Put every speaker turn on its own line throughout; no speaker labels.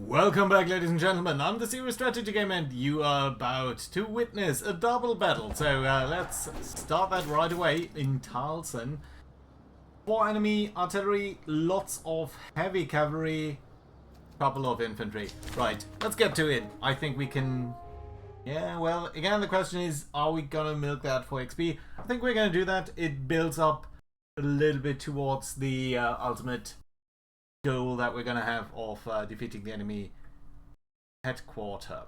Welcome back, ladies and gentlemen. I'm the Serious Strategy Game, and you are about to witness a double battle. So let's start that right away in Talsen. 4 enemy artillery, lots of heavy cavalry, couple of infantry. Right, let's get to it. I think we can... Yeah, well, again, the question is, are we gonna milk that for XP? I think we're gonna do that. It builds up a little bit towards the ultimate goal that we're gonna have of defeating the enemy headquarter,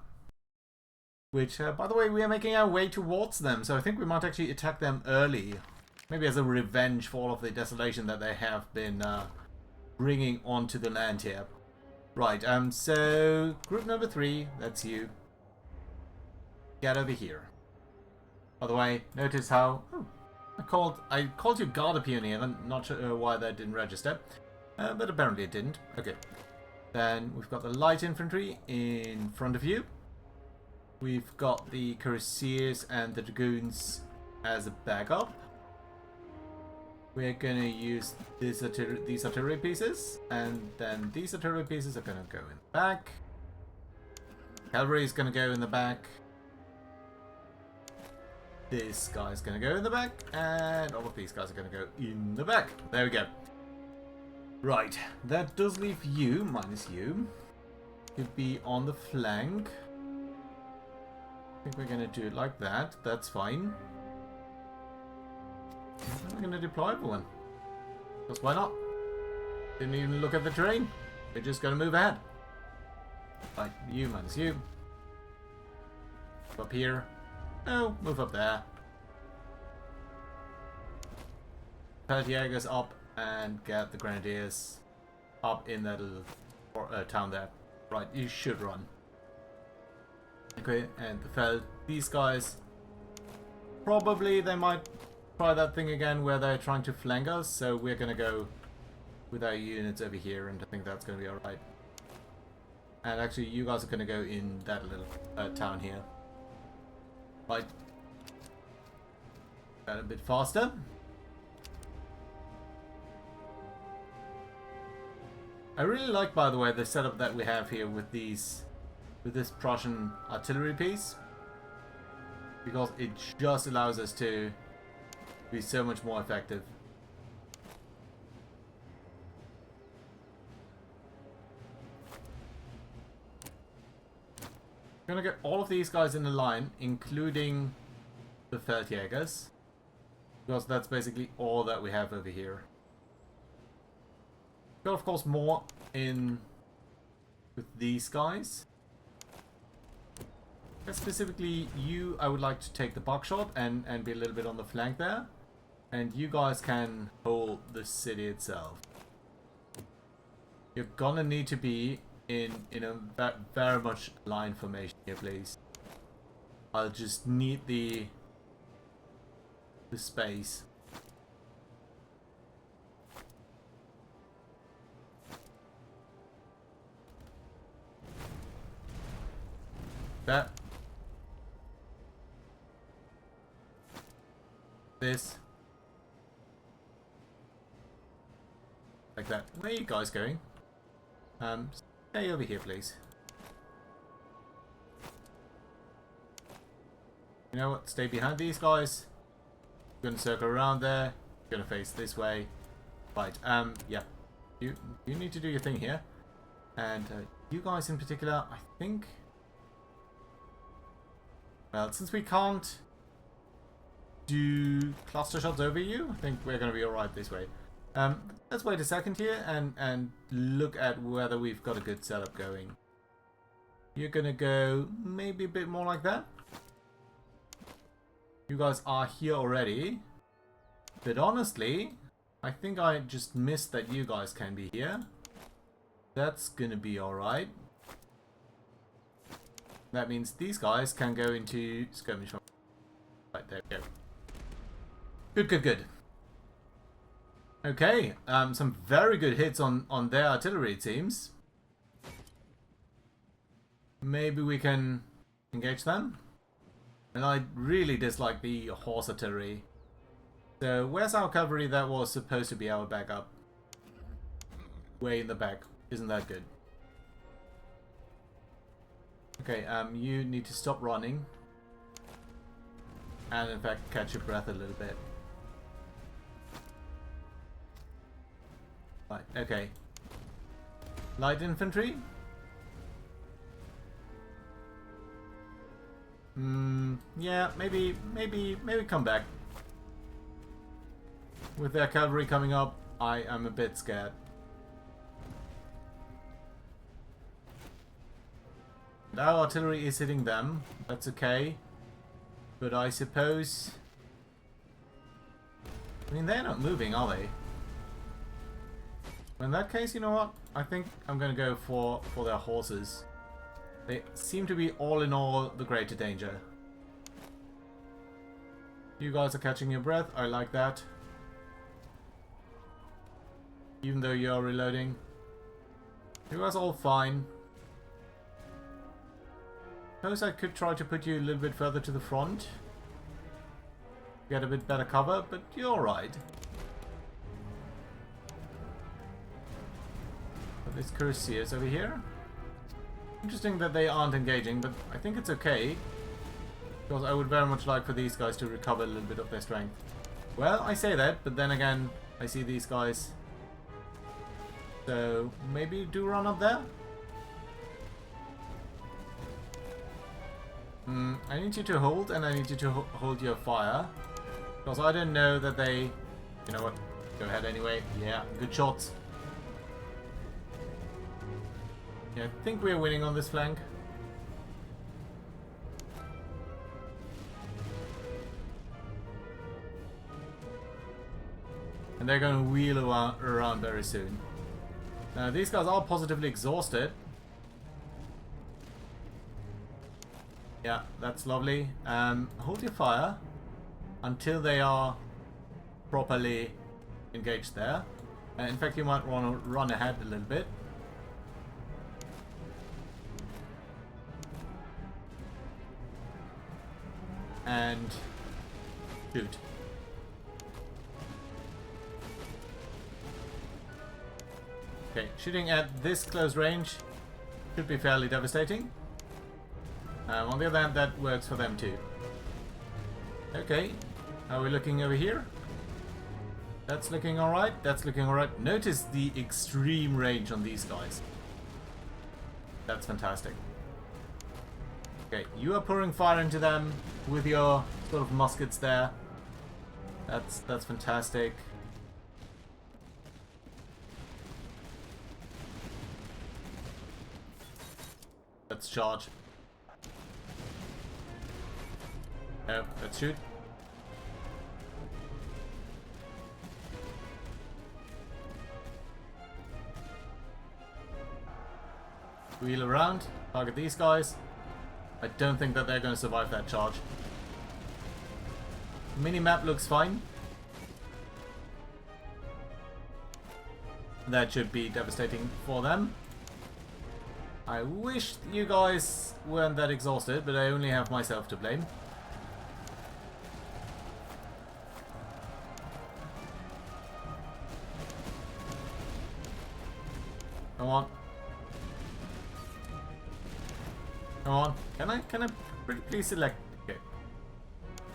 which by the way, we are making our way towards them, so I think we might actually attack them early, maybe as a revenge for all of the desolation that they have been bringing onto the land here. Right, so group number 3, that's you. Get over here. By the way, notice how I called you Garda Pioneer. I'm not sure why that didn't register. But apparently it didn't. Okay. Then we've got the light infantry in front of you. We've got the cuirassiers and the dragoons as a backup. We're going to use these artillery pieces. And then these artillery pieces are going to go in the back. Cavalry is going to go in the back. This guy's going to go in the back. And all of these guys are going to go in the back. There we go. Right, that does leave you, minus you, to be on the flank. I think we're going to do it like that. That's fine. We're going to deploy everyone. Because why not? Didn't even look at the terrain. We're just going to move ahead. Right, you minus you. Up here. No, move up there. Peltiagas up. And get the grenadiers up in that little town there. Right, you should run. Okay, and the Feld, these guys, probably they might try that thing again where they're trying to flank us, so we're gonna go with our units over here, and I think that's gonna be alright. And actually, you guys are gonna go in that little town here. Right. Got a bit faster. I really like, by the way, the setup that we have here with this Prussian artillery piece, because it just allows us to be so much more effective. I'm gonna get all of these guys in a line, including the Feldjägers, because that's basically all that we have over here. Got, of course, more in with these guys. But specifically, you, I would like to take the buckshot and be a little bit on the flank there. And you guys can hold the city itself. You're gonna need to be in a very much line formation here, please. I'll just need the space. That. This. Like that. Where are you guys going? Stay over here, please. You know what? Stay behind these guys. Gonna circle around there. Gonna face this way. Right. Yeah. You need to do your thing here. And you guys in particular, I think. Well, since we can't do cluster shots over you, I think we're going to be alright this way. Let's wait a second here and look at whether we've got a good setup going. You're going to go maybe a bit more like that. You guys are here already. But honestly, I think I just missed that you guys can be here. That's going to be alright. That means these guys can go into skirmish. Right, there we go. Good. Okay, some very good hits on their artillery, it seems. Maybe we can engage them. And I really dislike the horse artillery. So, where's our cavalry that was supposed to be our backup? Way in the back. Isn't that good? Okay, you need to stop running. And in fact, catch your breath a little bit. Right, okay. Light infantry? Yeah, maybe come back. With their cavalry coming up, I am a bit scared. Our artillery is hitting them. That's okay. But I suppose... I mean, they're not moving, are they? In that case, you know what? I think I'm gonna go for their horses. They seem to be all in all the greater danger. You guys are catching your breath. I like that. Even though you're reloading. You guys are all fine. Suppose I could try to put you a little bit further to the front. Get a bit better cover, but you're alright. But this Cuirassiers over here. Interesting that they aren't engaging, but I think it's okay. Because I would very much like for these guys to recover a little bit of their strength. Well, I say that, but then again, I see these guys. So, maybe do run up there? I need you to hold, and I need you to hold your fire. Because I don't know that they... You know what? Go ahead anyway. Yeah, good shots. Yeah, I think we're winning on this flank. And they're going to wheel around very soon. Now, these guys are positively exhausted. Yeah, that's lovely. Hold your fire until they are properly engaged there. In fact, you might want to run ahead a little bit. And shoot. Okay, shooting at this close range should be fairly devastating. On the other hand, that works for them too. Okay, how are we looking over here? That's looking alright, that's looking alright. Notice the extreme range on these guys. That's fantastic. Okay, you are pouring fire into them with your sort of muskets there. That's fantastic. Let's charge. No, let's shoot. Wheel around, target these guys. I don't think that they're going to survive that charge. Mini-map looks fine. That should be devastating for them. I wish you guys weren't that exhausted, but I only have myself to blame. Come on. Come on. Can I please select? Okay.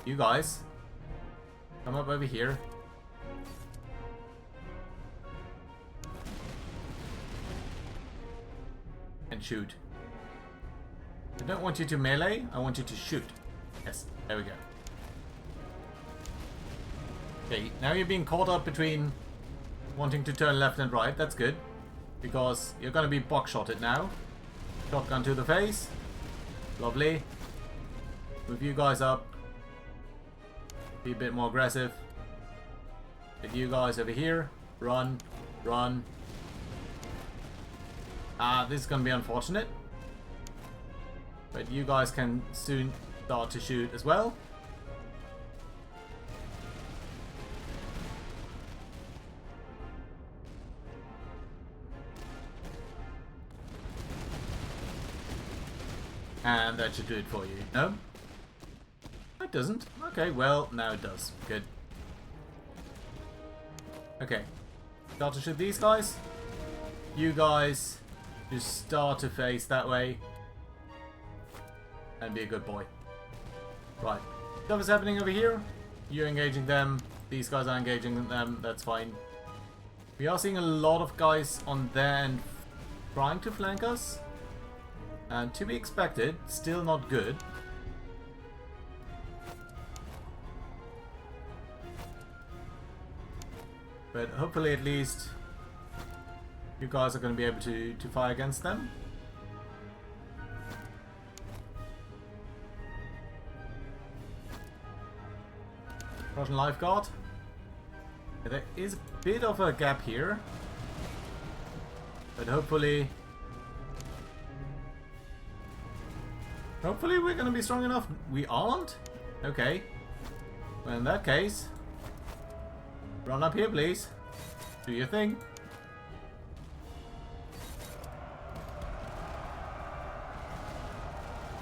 You guys. Come up over here. And shoot. I don't want you to melee, I want you to shoot. Yes, there we go. Okay, now you're being caught up between wanting to turn left and right, that's good. Because you're gonna be box-shotted now. Shotgun to the face. Lovely. Move you guys up. Be a bit more aggressive. Get you guys over here. Run. Run. This is gonna be unfortunate. But you guys can soon start to shoot as well. And that should do it for you. No? It doesn't. Okay, well, now it does. Good. Okay. Start to shoot these guys. You guys just start to face that way. and be a good boy. Right. Stuff is happening over here. You're engaging them. These guys are engaging them. That's fine. We are seeing a lot of guys on their end trying to flank us. And to be expected, still not good. But hopefully at least you guys are going to be able to fire against them. Russian lifeguard. There is a bit of a gap here. But hopefully we're going to be strong enough. We aren't? Okay. Well, in that case, run up here, please. Do your thing.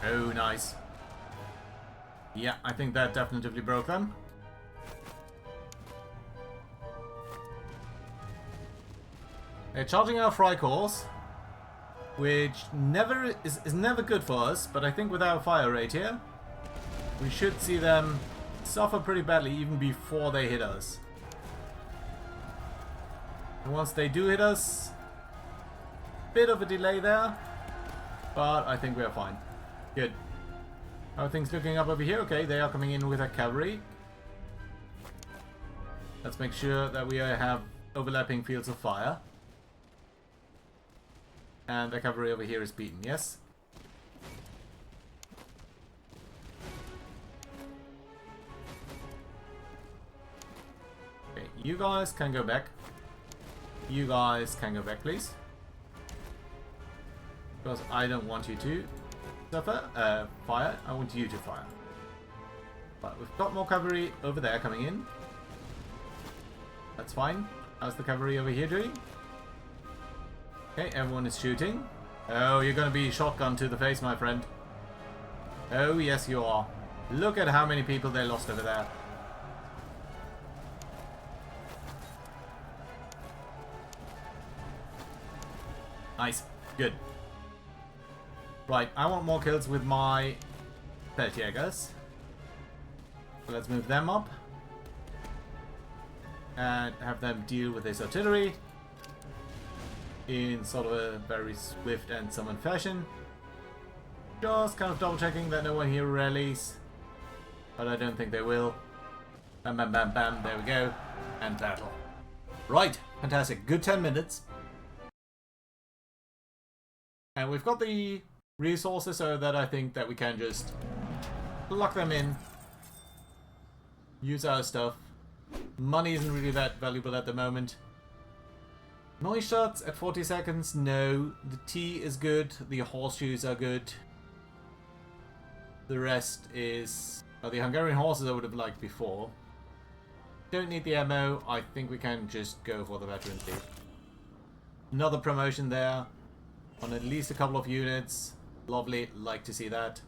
Oh, nice. Yeah, I think that definitively broke them. They're charging our Freikorps, which is never good for us, but I think with our fire rate here, we should see them suffer pretty badly even before they hit us. And once they do hit us, bit of a delay there, but I think we are fine. Good. How are things looking up over here? Okay, they are coming in with a cavalry. Let's make sure that we have overlapping fields of fire. And the cavalry over here is beaten, yes? Okay, you guys can go back. You guys can go back, please. Because I don't want you to suffer fire. I want you to fire. But we've got more cavalry over there coming in. That's fine. How's the cavalry over here doing? Okay, everyone is shooting. Oh, you're gonna be shotgun to the face, my friend. Oh, yes, you are. Look at how many people they lost over there. Nice. Good. Right, I want more kills with my Feldjägers. So let's move them up. And have them deal with this artillery in sort of a very swift and summoned fashion. Just kind of double checking that no one here rallies. But I don't think they will. Bam, bam, bam, bam. There we go. And battle. Right. Fantastic. Good 10 minutes. And we've got the resources so that I think that we can just lock them in. Use our stuff. Money isn't really that valuable at the moment. Noise shots at 40 seconds, no. The tea is good, the horseshoes are good. The rest is... Oh, the Hungarian horses I would have liked before. Don't need the ammo, I think we can just go for the veteran lead. Another promotion there, on at least a couple of units. Lovely, like to see that.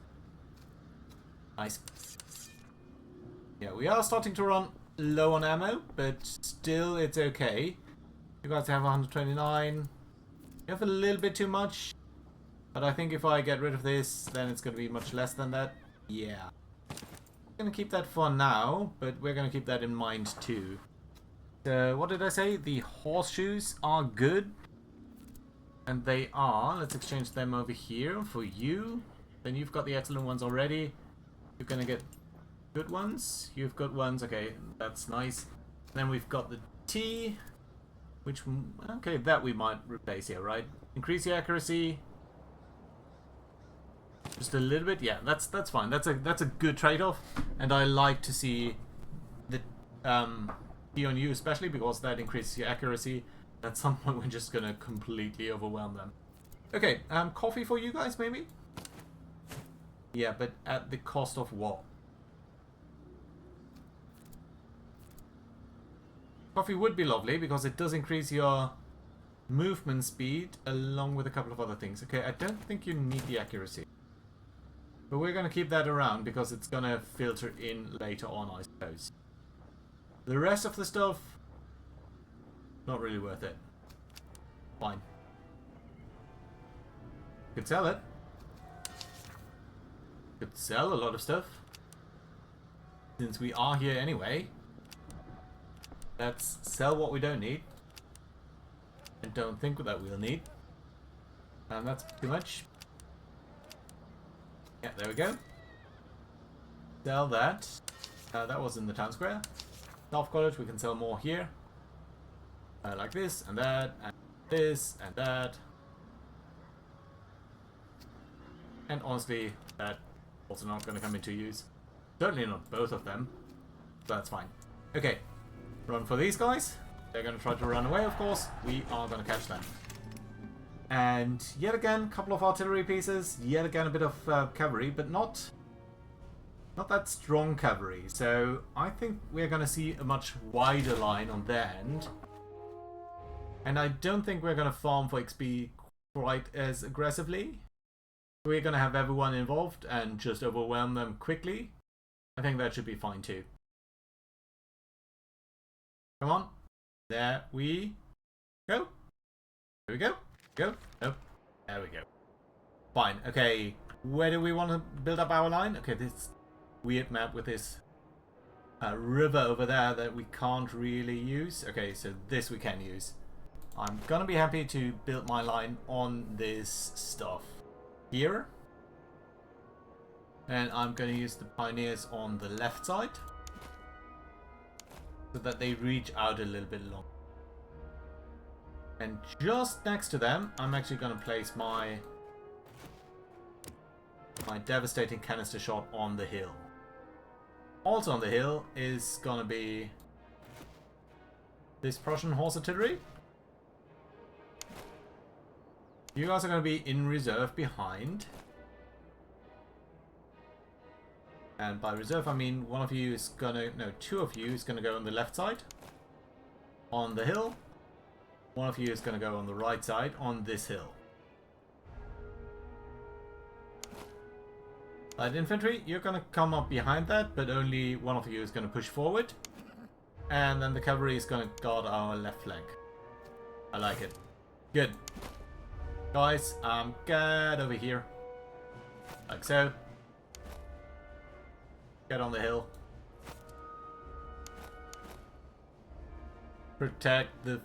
Nice. Yeah, we are starting to run low on ammo, but still it's okay. You guys have 129. You have a little bit too much. But I think if I get rid of this, then it's going to be much less than that. Yeah. I'm going to keep that for now, but we're going to keep that in mind too. What did I say? The horseshoes are good. And they are. Let's exchange them over here for you. Then you've got the excellent ones already. You're going to get good ones. You've got ones. Okay, that's nice. Then we've got the T. Which, okay, that we might replace here, right? Increase the accuracy. Just a little bit, yeah. That's fine. That's a good trade-off, and I like to see the T on you, especially because that increases your accuracy. At some point, we're just gonna completely overwhelm them. Okay, coffee for you guys, maybe. Yeah, but at the cost of what? Coffee would be lovely because it does increase your movement speed along with a couple of other things. Okay, I don't think you need the accuracy. But we're going to keep that around because it's going to filter in later on, I suppose. The rest of the stuff, not really worth it. Fine. Could sell it. Could sell a lot of stuff. Since we are here anyway, let's sell what we don't need. And don't think that we'll need. And that's too much. Yeah, there we go. Sell that. That was in the town square. South College, we can sell more here. Like this, and that, and this, and that. And honestly, that also not going to come into use. Certainly not both of them. So that's fine. Okay, run for these guys. They're going to try to run away, of course. We are going to catch them. And yet again, a couple of artillery pieces. Yet again, a bit of cavalry, but not that strong cavalry. So I think we're going to see a much wider line on their end. And I don't think we're going to farm for XP quite as aggressively. We're going to have everyone involved and just overwhelm them quickly. I think that should be fine too. Come on. There we go. There we go. Go. Oh, there we go. Fine. Okay. Where do we want to build up our line? Okay, this weird map with this river over there that we can't really use. Okay, so this we can use. I'm gonna be happy to build my line on this stuff here. And I'm gonna use the pioneers on the left side so that they reach out a little bit longer. And just next to them, I'm actually gonna place my devastating canister shot on the hill. Also on the hill is gonna be this Prussian horse artillery. You guys are going to be in reserve behind. And by reserve I mean one of you is going to, no, two of you is going to go on the left side on the hill. One of you is going to go on the right side on this hill. Light infantry, you're going to come up behind that, but only one of you is going to push forward. And then the cavalry is going to guard our left flank. I like it. Good. Guys, get over here. Like so. Get on the hill. Protect the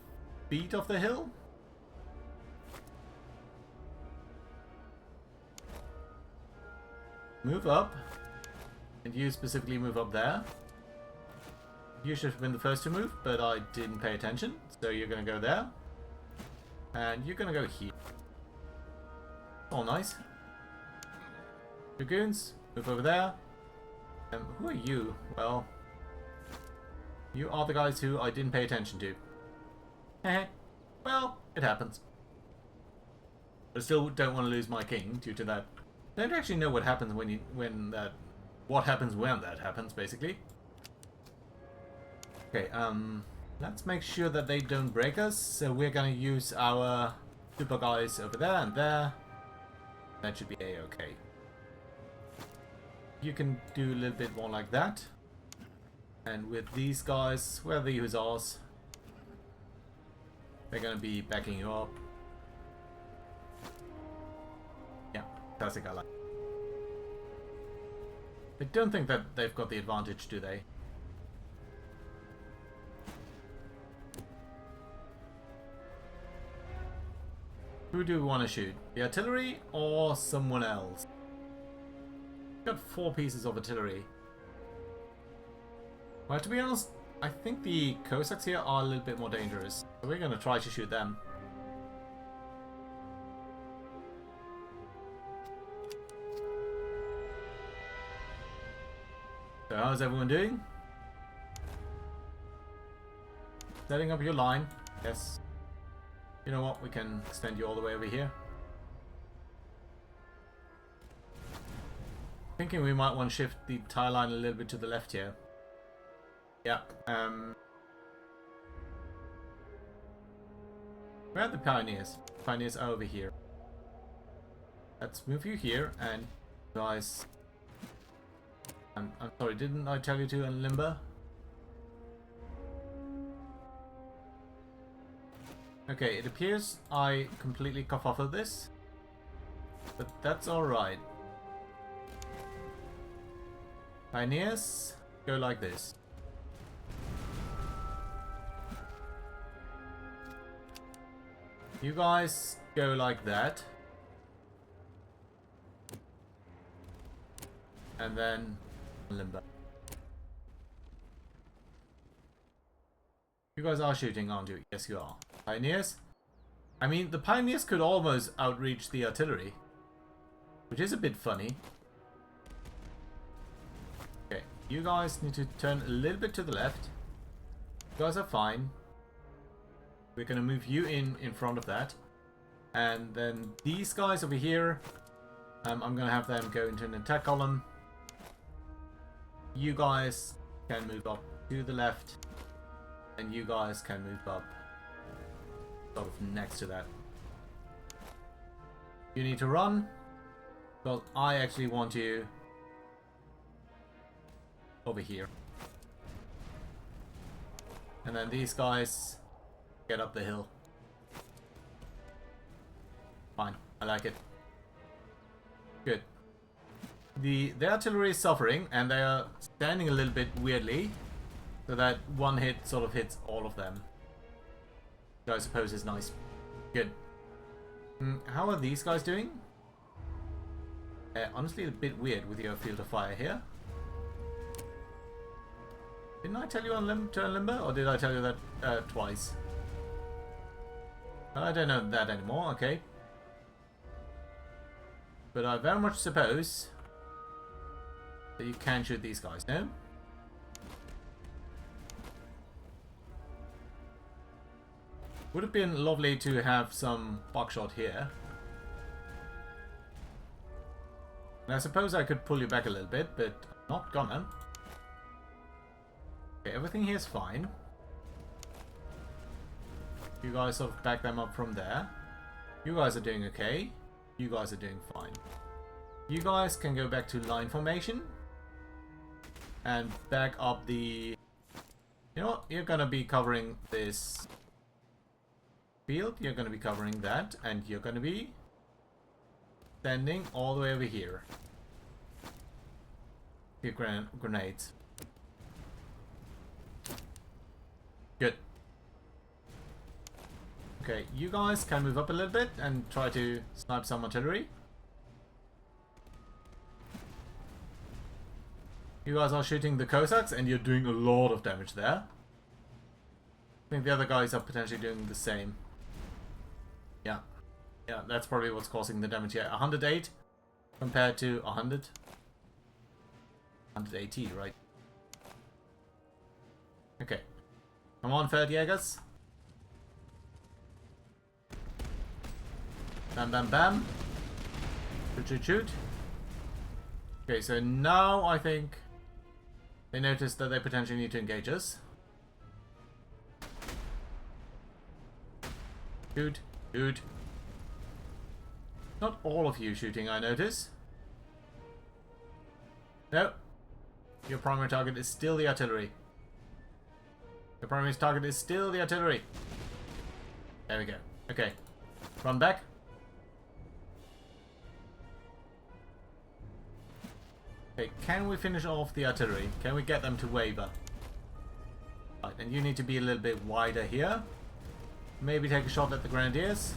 feet of the hill. Move up. And you specifically move up there. You should have been the first to move, but I didn't pay attention. So you're going to go there. And you're going to go here. Oh, nice. Dragoons, move over there. Who are you? Well, you are the guys who I didn't pay attention to. Heh. Well, it happens. I still don't want to lose my king due to that. I don't actually know what happens what happens when that happens, basically. Okay, let's make sure that they don't break us. So we're gonna use our super guys over there and there. That should be a-okay. You can do a little bit more like that. And with these guys, where are the hussars? They're gonna be backing you up. Yeah, classic I like. I don't think that they've got the advantage, do they? Who do we want to shoot? The artillery or someone else? Got 4 pieces of artillery. Well, to be honest, I think the Cossacks here are a little bit more dangerous. So we're going to try to shoot them. So how's everyone doing? Setting up your line. Yes. You know what? We can extend you all the way over here. Thinking we might want to shift the tire line a little bit to the left here. Yeah. Where are the pioneers? Pioneers are over here. Let's move you here and guys. I'm sorry, didn't I tell you to unlimber? Okay, it appears I completely cough off of this, but that's alright. Pioneers, go like this. You guys go like that. And then limber. You guys are shooting, aren't you? Yes, you are. Pioneers? I mean, the Pioneers could almost outreach the artillery. Which is a bit funny. Okay, you guys need to turn a little bit to the left. You guys are fine. We're gonna move you in front of that. And then these guys over here, I'm gonna have them go into an attack column. You guys can move up to the left. And you guys can move up sort of next to that. You need to run. Well, I actually want you over here. And then these guys get up the hill. Fine, I like it. Good. The artillery is suffering and they are standing a little bit weirdly. So that one hit sort of hits all of them. Which I suppose is nice. Good. How are these guys doing? Honestly, a bit weird with your field of fire here. Didn't I tell you on turn limber? Or did I tell you that twice? I don't know that anymore, okay. But I very much suppose that you can shoot these guys, no? Would have been lovely to have some buckshot here. And I suppose I could pull you back a little bit, but I'm not gonna. Okay, everything here is fine. You guys sort of back them up from there. You guys are doing okay. You guys are doing fine. You guys can go back to line formation. And back up the... You know what? You're gonna be covering this field. You're gonna be covering that. And you're gonna be standing all the way over here. Your grenades. Good. Okay, you guys can move up a little bit and try to snipe some artillery. You guys are shooting the Cossacks and you're doing a lot of damage there. I think the other guys are potentially doing the same. Yeah. Yeah, that's probably what's causing the damage here. 108 compared to 100. 180, right? Okay. Come on, Feldjägers. Bam, bam, bam. Shoot, shoot, shoot. Okay, so now I think they notice that they potentially need to engage us. Shoot, shoot. Not all of you shooting, I notice. No. Your primary target is still the artillery. Your primary target is still the artillery. There we go. Okay. Run back. Okay, can we finish off the artillery? Can we get them to waver? Right, and you need to be a little bit wider here. Maybe take a shot at the grenadiers.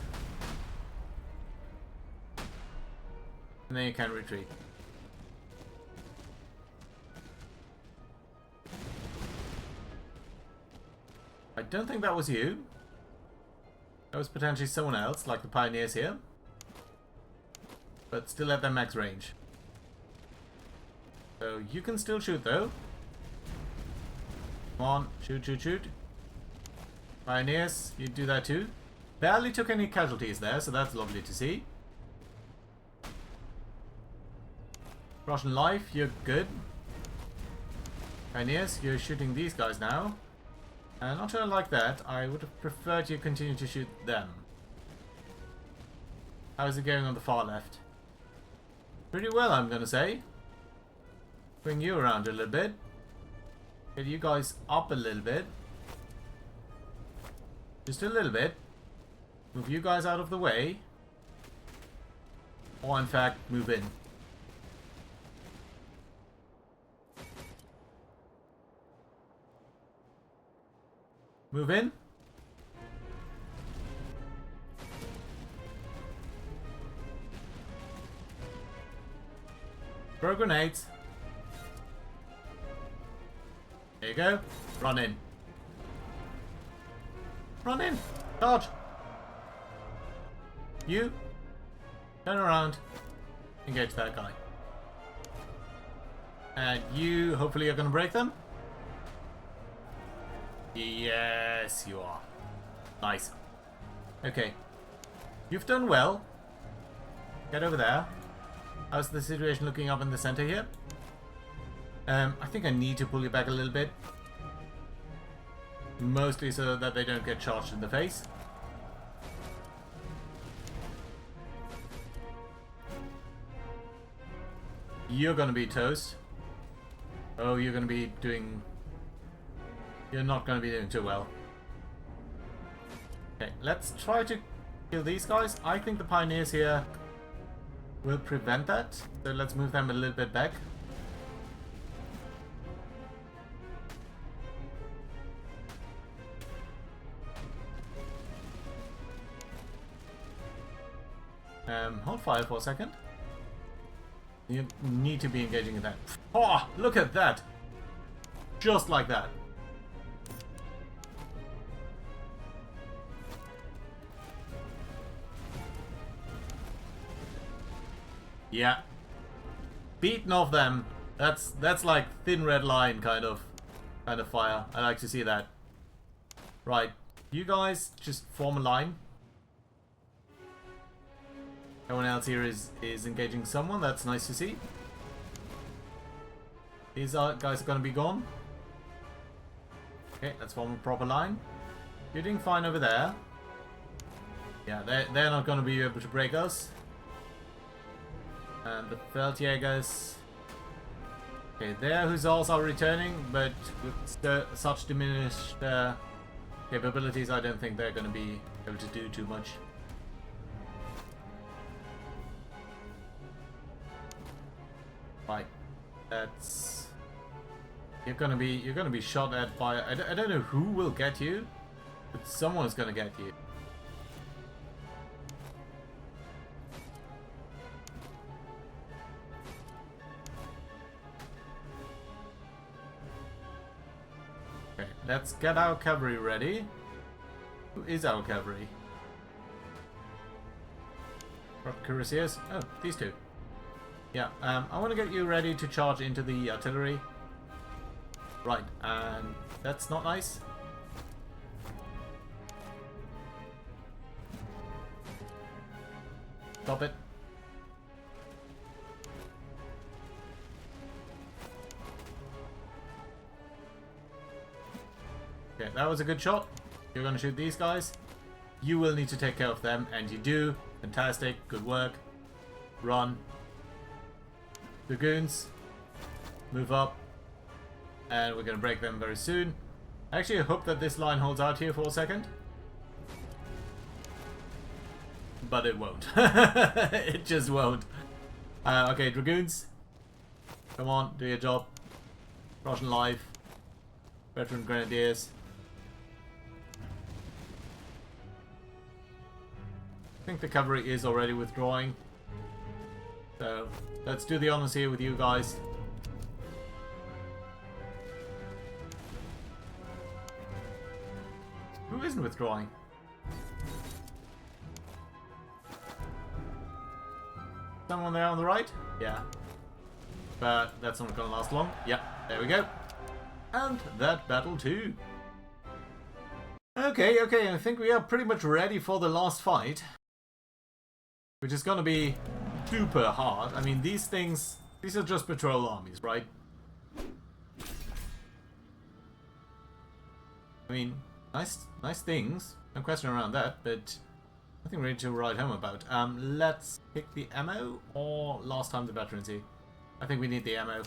And then you can retreat. I don't think that was you. That was potentially someone else, like the Pioneers here. But still at their max range. So you can still shoot though. Come on, shoot, shoot, shoot. Pioneers, you do that too. Barely took any casualties there, so that's lovely to see. Russian life, you're good. Pioneers, you're shooting these guys now. Not sure I like that. I would have preferred you continue to shoot them. How is it going on the far left? Pretty well, I'm gonna say. Bring you around a little bit. Get you guys up a little bit. Just a little bit. Move you guys out of the way. Or in fact, move in. Move in. Throw grenades. There you go. Run in. Run in. Charge. You. Turn around. Engage that guy. And you, hopefully, are going to break them. Yes, you are. Nice. Okay. You've done well. Get over there. How's the situation looking up in the center here? I think I need to pull you back a little bit. Mostly so that they don't get charged in the face. You're gonna be toast. Oh, you're gonna be doing... You're not gonna be doing too well. Okay, let's try to kill these guys. I think the pioneers here will prevent that. So let's move them a little bit back. Hold fire for a second. You need to be engaging in that. Oh, look at that! Just like that. Yeah. Beaten off them. That's like thin red line kind of fire. I like to see that. Right. You guys just form a line. Everyone else here is engaging someone. That's nice to see. These guys are going to be gone. Okay, let's form a proper line. You're doing fine over there. Yeah, they're not going to be able to break us. And the Feldjägers. Okay, their hussars are returning, but with such diminished capabilities, I don't think they're going to be able to do too much. Right, that's... You're gonna be shot at by... I don't know who will get you, but someone's gonna get you. Okay, let's get our cavalry ready. Who is our cavalry? Cuirassiers? Oh, these two. Yeah, I want to get you ready to charge into the artillery. Right, and that's not nice. Stop it. Okay, that was a good shot. You're going to shoot these guys. You will need to take care of them, and you do. Fantastic, good work. Run. Dragoons, move up, and we're going to break them very soon. Actually, I hope that this line holds out here for a second. But it won't. It just won't. Okay, Dragoons, come on, do your job. Russian Life, Veteran Grenadiers. I think the cavalry is already withdrawing. So, let's do the honors here with you guys. Who isn't withdrawing? Someone there on the right? Yeah. But that's not gonna last long. Yeah, there we go. And that battle too. Okay, I think we are pretty much ready for the last fight. Which is gonna be super hard. I mean, these are just patrol armies, right? I mean, nice things. No question around that, but nothing really to write home about. Let's pick the ammo or last time the veterancy. I think we need the ammo.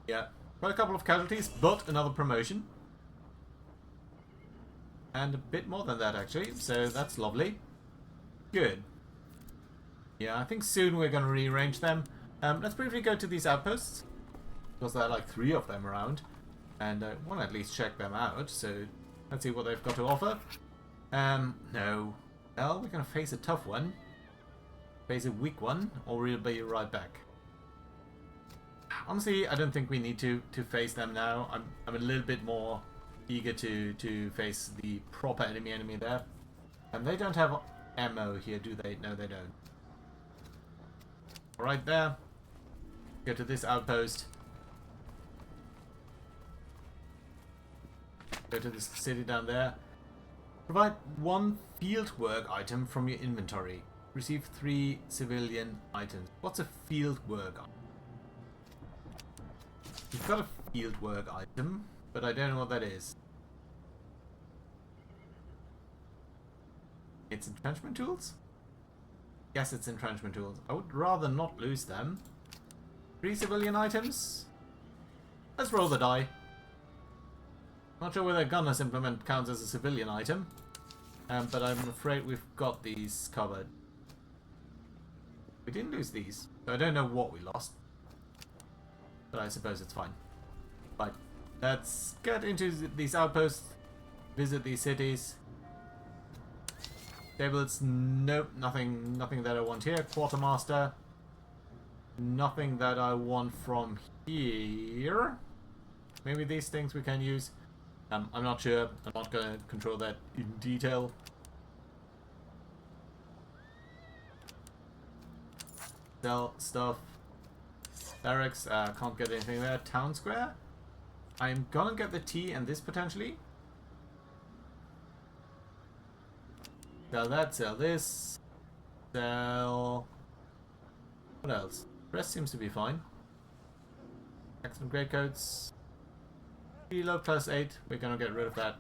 Yeah, quite a couple of casualties, but another promotion. And a bit more than that, actually, so that's lovely. Good. Yeah, I think soon we're going to rearrange them. Let's briefly go to these outposts, because there are like 3 of them around. And I want to at least check them out, so let's see what they've got to offer. No. Well, we're going to face a tough one. Face a weak one, or we'll be right back. Honestly, I don't think we need to face them now. I'm a little bit more eager to face the proper enemy there. And they don't have ammo here, do they? No, they don't. Right there. Go to this outpost. Go to this city down there. Provide 1 fieldwork item from your inventory. Receive 3 civilian items. What's a fieldwork item? We've got a fieldwork item, but I don't know what that is. It's entrenchment tools? Yes, it's entrenchment tools. I would rather not lose them. 3 civilian items? Let's roll the die. Not sure whether Gunner's Implement counts as a civilian item, but I'm afraid we've got these covered. We didn't lose these, so I don't know what we lost. But I suppose it's fine. Right, let's get into these outposts, visit these cities. Stables, nope, nothing that I want here. Quartermaster, nothing that I want from here. Maybe these things we can use. I'm not sure. I'm not going to control that in detail. Sell stuff. Barracks, can't get anything there. Town square. I'm gonna get the T and this potentially. Sell that, sell this. Sell... What else? The rest seems to be fine. Excellent greatcoats. Reload plus 8. We're gonna get rid of that.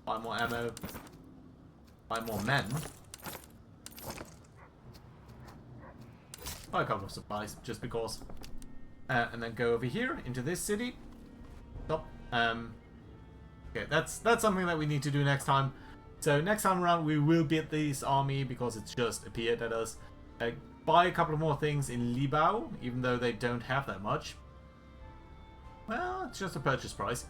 Buy more ammo. Buy more men. Buy a couple of supplies, just because. And then go over here into this city. Stop. Okay, that's something that we need to do next time. So next time around we will beat this army because it's just appeared at us. Buy a couple of more things in Libau, even though they don't have that much. Well, it's just a purchase price.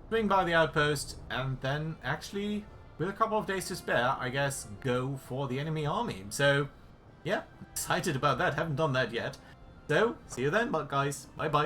Swing by the outpost, and then actually, with a couple of days to spare, I guess, go for the enemy army. So, yeah, excited about that. Haven't done that yet. So, see you then, guys. Bye-bye.